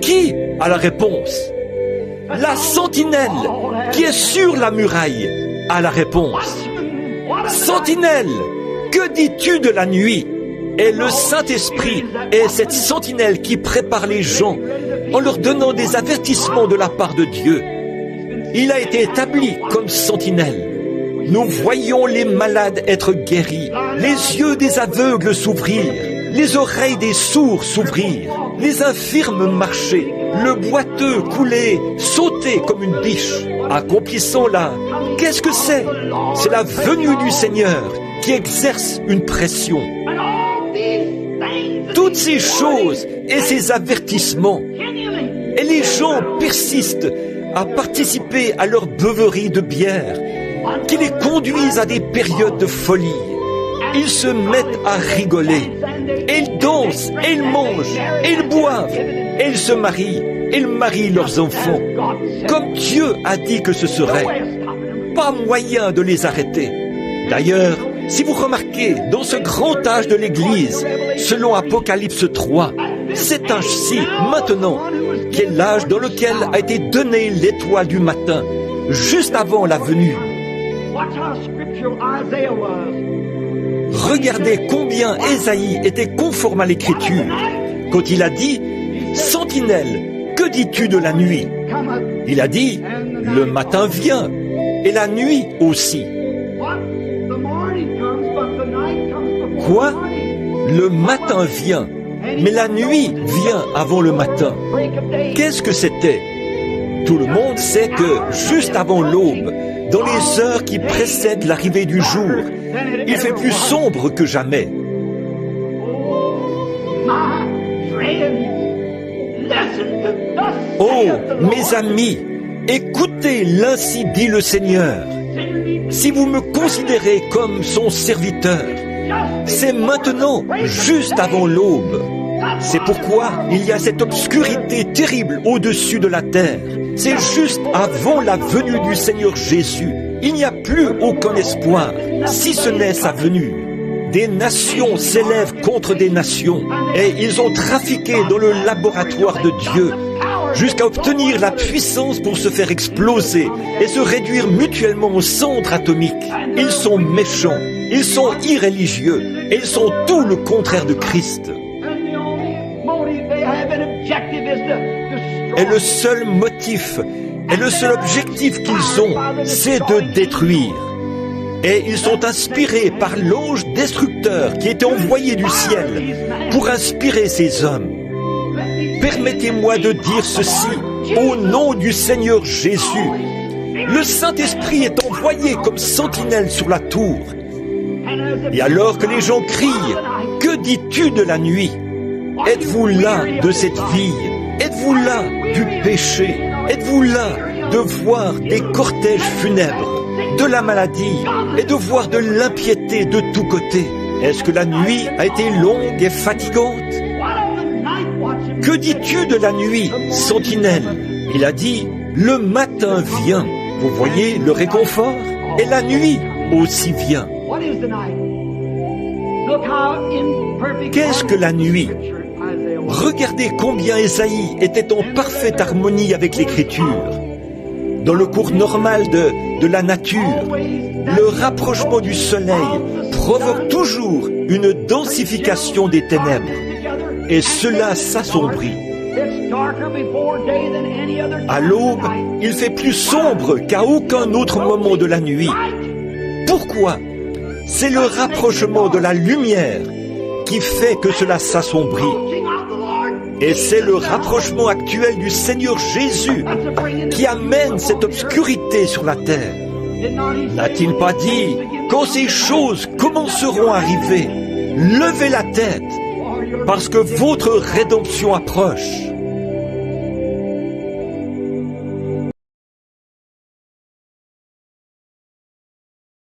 qui a la réponse? La sentinelle qui est sur la muraille a la réponse. Sentinelle, que dis-tu de la nuit? Et le Saint-Esprit est cette sentinelle qui prépare les gens en leur donnant des avertissements de la part de Dieu. Il a été établi comme sentinelle. Nous voyons les malades être guéris, les yeux des aveugles s'ouvrir, les oreilles des sourds s'ouvrir, les infirmes marcher, le boiteux couler, sauter comme une biche. Accomplissons-la. Qu'est-ce que c'est? C'est la venue du Seigneur qui exerce une pression. Toutes ces choses et ces avertissements, et les gens persistent à participer à leur beuverie de bière, qui les conduisent à des périodes de folie. Ils se mettent à rigoler, et ils dansent, et ils mangent, et ils boivent, et ils se marient, et ils marient leurs enfants, comme Dieu a dit que ce serait. Pas moyen de les arrêter. D'ailleurs, si vous remarquez, dans ce grand âge de l'Église, selon Apocalypse 3, cet âge-ci, maintenant, qui est l'âge dans lequel a été donnée l'étoile du matin, juste avant la venue. Regardez combien Ésaïe était conforme à l'Écriture, quand il a dit « Sentinelle, que dis-tu de la nuit ?» Il a dit « Le matin vient, et la nuit aussi. » Quoi? Le matin vient, mais la nuit vient avant le matin. Qu'est-ce que c'était? Tout le monde sait que, juste avant l'aube, dans les heures qui précèdent l'arrivée du jour, il fait plus sombre que jamais. Oh, mes amis, écoutez, l'ainsi dit le Seigneur. Si vous me considérez comme son serviteur, c'est maintenant, juste avant l'aube. C'est pourquoi il y a cette obscurité terrible au-dessus de la terre. C'est juste avant la venue du Seigneur Jésus. Il n'y a plus aucun espoir, si ce n'est sa venue. Des nations s'élèvent contre des nations, et ils ont trafiqué dans le laboratoire de Dieu, jusqu'à obtenir la puissance pour se faire exploser et se réduire mutuellement au centre atomique. Ils sont méchants, ils sont irréligieux, et ils sont tout le contraire de Christ. Et le seul motif, et le seul objectif qu'ils ont, c'est de détruire. Et ils sont inspirés par l'ange destructeur qui était envoyé du ciel pour inspirer ces hommes. Permettez-moi de dire ceci au nom du Seigneur Jésus. Le Saint-Esprit est envoyé comme sentinelle sur la tour. Et alors que les gens crient, « Que dis-tu de la nuit ?» Êtes-vous là de cette vie? Êtes-vous là du péché? Êtes-vous là de voir des cortèges funèbres, de la maladie et de voir de l'impiété de tous côtés? Est-ce que la nuit a été longue et fatigante? Que dis-tu de la nuit, sentinelle? Il a dit, le matin vient. Vous voyez le réconfort? Et la nuit aussi vient. Qu'est-ce que la nuit? Regardez combien Ésaïe était en parfaite harmonie avec l'Écriture. Dans le cours normal de la nature, le rapprochement du soleil provoque toujours une densification des ténèbres. Et cela s'assombrit. À l'aube, il fait plus sombre qu'à aucun autre moment de la nuit. Pourquoi? C'est le rapprochement de la lumière qui fait que cela s'assombrit. Et c'est le rapprochement actuel du Seigneur Jésus qui amène cette obscurité sur la terre. N'a-t-il pas dit, quand ces choses commenceront à arriver, levez la tête, parce que votre rédemption approche.